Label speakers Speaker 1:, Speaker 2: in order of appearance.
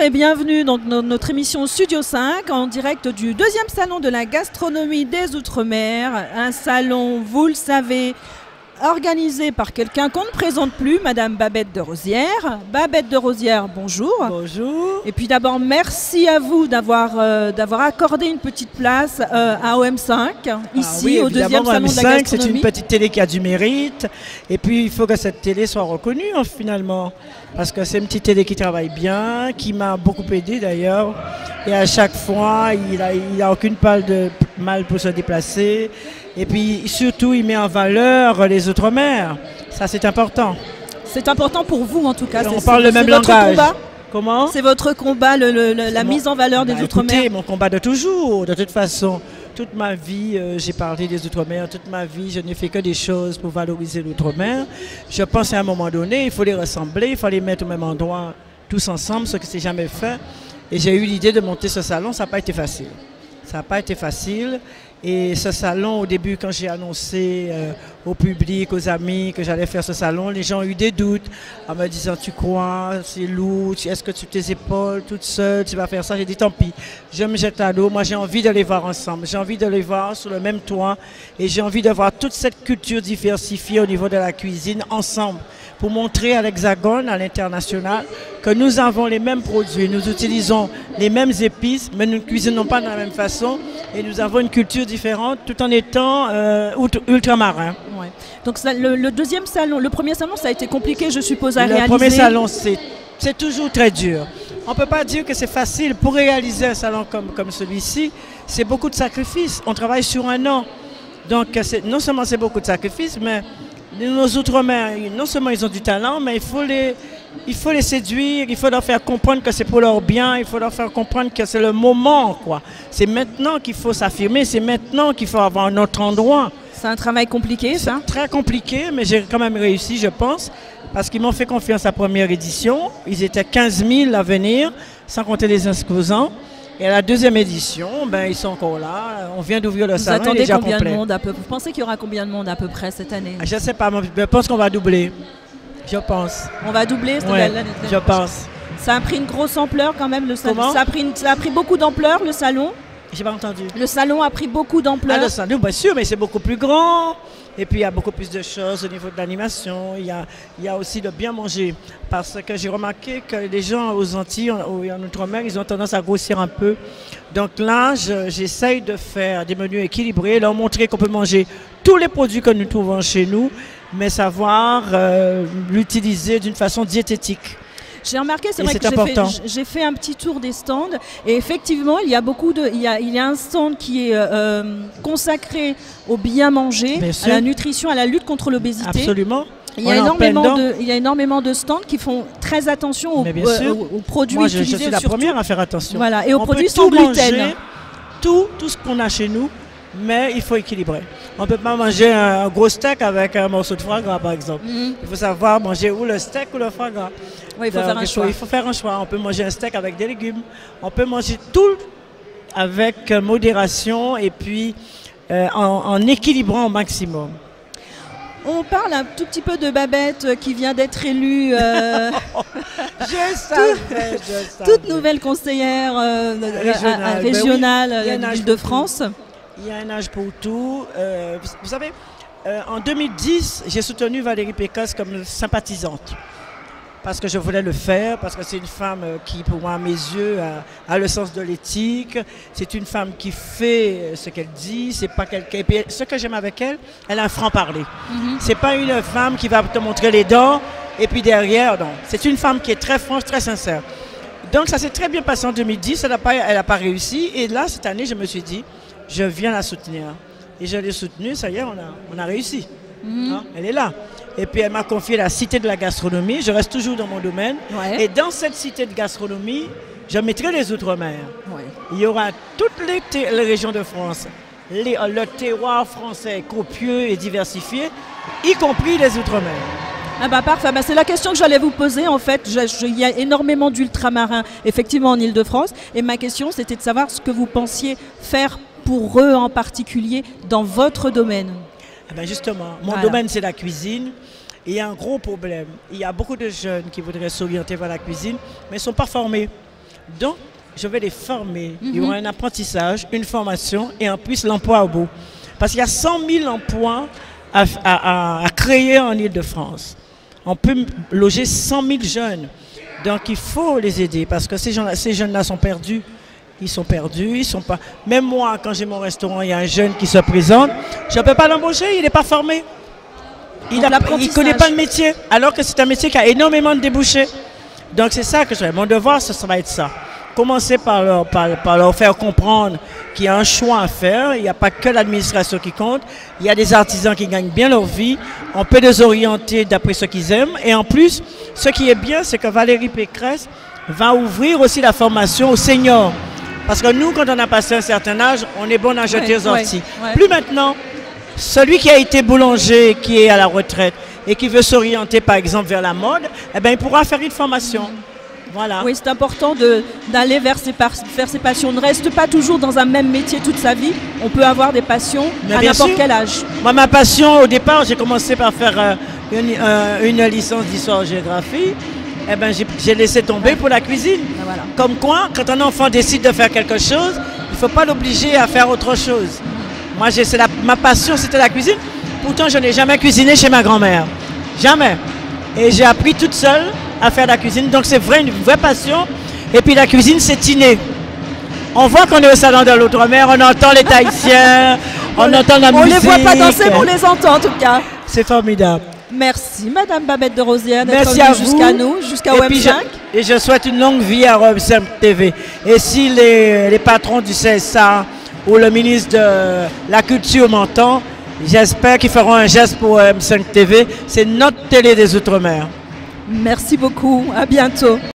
Speaker 1: et bienvenue dans notre émission Studio 5 en direct du deuxième salon de la gastronomie des Outre-mer. Un salon, vous le savez, organisé par quelqu'un qu'on ne présente plus, Madame Babette de Rosière. Babette de Rosière, bonjour.
Speaker 2: Bonjour.
Speaker 1: Et puis d'abord, merci à vous d'avoir accordé une petite place à OM5, ici
Speaker 2: oui,
Speaker 1: au deuxième salon de la gastronomie.
Speaker 2: C'est une petite télé qui a du mérite. Et puis il faut que cette télé soit reconnue finalement. Parce que c'est une petite télé qui travaille bien, qui m'a beaucoup aidé d'ailleurs. Et à chaque fois, il a aucune mal pour se déplacer. Et puis surtout, il met en valeur les Outre-mer. Ça, c'est important.
Speaker 1: C'est important pour vous en tout cas.
Speaker 2: On parle le même langage.
Speaker 1: Combat.
Speaker 2: Comment?
Speaker 1: C'est votre combat, la mise en valeur des Outre-mer.
Speaker 2: Écoutez, mon combat de toujours. De toute façon, toute ma vie, j'ai parlé des Outre-mer. Toute ma vie, je n'ai fait que des choses pour valoriser l'Outre-mer. Je pense qu'à un moment donné, il faut les rassembler, il faut les mettre au même endroit, tous ensemble, ce que c'est jamais fait. Et j'ai eu l'idée de monter ce salon. Ça n'a pas été facile. Ça n'a pas été facile. Et ce salon, au début, quand j'ai annoncé au public, aux amis que j'allais faire ce salon, les gens ont eu des doutes en me disant, tu crois, c'est lourd, est-ce que tu tes épaules toute seule, tu vas faire ça? J'ai dit, tant pis, je me jette à l'eau. Moi, j'ai envie de les voir ensemble. J'ai envie de les voir sous le même toit. Et j'ai envie de voir toute cette culture diversifiée au niveau de la cuisine ensemble, pour montrer à l'Hexagone, à l'international, que nous avons les mêmes produits, nous utilisons les mêmes épices, mais nous ne cuisinons pas de la même façon et nous avons une culture différente tout en étant ultramarins.
Speaker 1: Ouais. Donc le deuxième salon, le premier salon, ça a été compliqué, je suppose, à réaliser.
Speaker 2: Le premier salon, c'est toujours très dur. On ne peut pas dire que c'est facile. Pour réaliser un salon comme celui-ci, c'est beaucoup de sacrifices. On travaille sur un an. Donc non seulement c'est beaucoup de sacrifices, mais nos Outre-mer, non seulement ils ont du talent, mais il faut les séduire, il faut leur faire comprendre que c'est pour leur bien, il faut leur faire comprendre que c'est le moment, quoi. C'est maintenant qu'il faut s'affirmer, c'est maintenant qu'il faut avoir un autre endroit.
Speaker 1: C'est un travail compliqué, ça?
Speaker 2: Très compliqué, mais j'ai quand même réussi, je pense, parce qu'ils m'ont fait confiance à la première édition. Ils étaient 15 000 à venir, sans compter les exposants. Et à la deuxième édition, ils sont encore là. On vient d'ouvrir le salon.
Speaker 1: Vous attendez combien de monde à peu près? Vous pensez qu'il y aura combien de monde à peu près cette année?
Speaker 2: Je ne sais pas, je pense qu'on va doubler. Je pense.
Speaker 1: On va doubler
Speaker 2: l'année? Je pense.
Speaker 1: Ça a pris une grosse ampleur quand même, le salon. Ça a pris beaucoup d'ampleur, le salon.
Speaker 2: J'ai pas entendu.
Speaker 1: Le salon a pris beaucoup d'ampleur.
Speaker 2: Ah, le salon, bien sûr, mais c'est beaucoup plus grand. Et puis il y a beaucoup plus de choses au niveau de l'animation. Il y a aussi de bien manger. Parce que j'ai remarqué que les gens aux Antilles, en Outre-mer, ils ont tendance à grossir un peu. Donc là, j'essaye de faire des menus équilibrés, leur montrer qu'on peut manger tous les produits que nous trouvons chez nous, mais savoir l'utiliser d'une façon diététique.
Speaker 1: J'ai remarqué, c'est vrai que j'ai fait un petit tour des stands et effectivement, il y a un stand qui est consacré au bien manger, à la nutrition, à la lutte contre l'obésité.
Speaker 2: Absolument.
Speaker 1: Il y a énormément de stands qui font très attention aux produits utilisés.
Speaker 2: Je suis la première à faire attention.
Speaker 1: Voilà, et aux produits sans gluten.
Speaker 2: Tout ce qu'on a chez nous, mais il faut équilibrer. On ne peut pas manger un gros steak avec un morceau de foie gras, par exemple. Il faut savoir manger ou le steak ou le foie gras.
Speaker 1: Oui, il faut faire un choix.
Speaker 2: Il faut faire un choix. On peut manger un steak avec des légumes. On peut manger tout avec modération et puis en équilibrant au maximum.
Speaker 1: On parle un tout petit peu de Babette qui vient d'être élue toute nouvelle conseillère régionale d'Île-de-France.
Speaker 2: Il y a un âge pour tout. Vous savez, en 2010, j'ai soutenu Valérie Pécresse comme sympathisante. Parce que je voulais le faire, parce que c'est une femme qui, pour moi, à mes yeux, a le sens de l'éthique. C'est une femme qui fait ce qu'elle dit. C'est pas quelqu'un. Et ce que j'aime avec elle, elle a un franc-parler. C'est pas une femme qui va te montrer les dents et puis derrière, non. C'est une femme qui est très franche, très sincère. Donc ça s'est très bien passé en 2010. Elle n'a pas réussi. Et là, cette année, je me suis dit, je viens la soutenir. Et je l'ai soutenue, ça y est, on a réussi. Elle est là. Et puis elle m'a confié la cité de la gastronomie. Je reste toujours dans mon domaine. Ouais. Et dans cette cité de gastronomie, je mettrai les Outre-mer. Ouais. Il y aura toutes les régions de France. Le terroir français copieux et diversifié, y compris les Outre-mer.
Speaker 1: Ah bah parfait, c'est la question que j'allais vous poser en fait. Il y a énormément d'ultramarins effectivement en Île-de-France. Et ma question c'était de savoir ce que vous pensiez faire pour eux en particulier dans votre domaine.
Speaker 2: Justement, mon domaine c'est la cuisine. Et il y a un gros problème. Il y a beaucoup de jeunes qui voudraient s'orienter vers la cuisine, mais ils ne sont pas formés. Donc, je vais les former. Il y aura un apprentissage, une formation et en plus l'emploi au bout. Parce qu'il y a 100 000 emplois à créer en Île-de-France. On peut loger 100 000 jeunes. Donc, il faut les aider parce que ces jeunes-là sont perdus. Ils sont perdus, ils sont pas... Même moi, quand j'ai mon restaurant, il y a un jeune qui se présente. Je ne peux pas l'embaucher, il n'est pas formé. Il ne connaît pas le métier, alors que c'est un métier qui a énormément de débouchés. Donc, c'est ça que je fais. Mon devoir, ça va être ça. Commencer par leur faire comprendre qu'il y a un choix à faire. Il n'y a pas que l'administration qui compte. Il y a des artisans qui gagnent bien leur vie. On peut les orienter d'après ce qu'ils aiment. Et en plus, ce qui est bien, c'est que Valérie Pécresse va ouvrir aussi la formation aux seniors. Parce que nous, quand on a passé un certain âge, on est bon à jeter aux orties. Plus maintenant, celui qui a été boulanger, qui est à la retraite et qui veut s'orienter par exemple vers la mode, eh bien, il pourra faire une formation. Voilà. Oui,
Speaker 1: c'est important d'aller vers ses passions. On ne reste pas toujours dans un même métier toute sa vie. On peut avoir des passions à n'importe quel âge.
Speaker 2: Moi, ma passion, au départ, j'ai commencé par faire une licence d'histoire-géographie. Eh ben, j'ai laissé tomber pour la cuisine. Voilà. Comme quoi, quand un enfant décide de faire quelque chose, il ne faut pas l'obliger à faire autre chose. Moi, ma passion, c'était la cuisine. Pourtant, je n'ai jamais cuisiné chez ma grand-mère. Jamais. Et j'ai appris toute seule à faire la cuisine. Donc, c'est une vraie passion. Et puis, la cuisine, c'est inné. On voit qu'on est au salon de l'outre-mer, on entend les Tahitiens, on entend la musique.
Speaker 1: On ne les voit pas danser, mais on les entend en tout cas.
Speaker 2: C'est formidable.
Speaker 1: Merci, Madame Babette de Rosière, d'être venue jusqu'à nous, jusqu'à Web5.
Speaker 2: Et je souhaite une longue vie à Web5 TV. Et si les patrons du CSA ou le ministre de la Culture m'entendent, j'espère qu'ils feront un geste pour Web5 TV. C'est notre télé des Outre-mer.
Speaker 1: Merci beaucoup, à bientôt.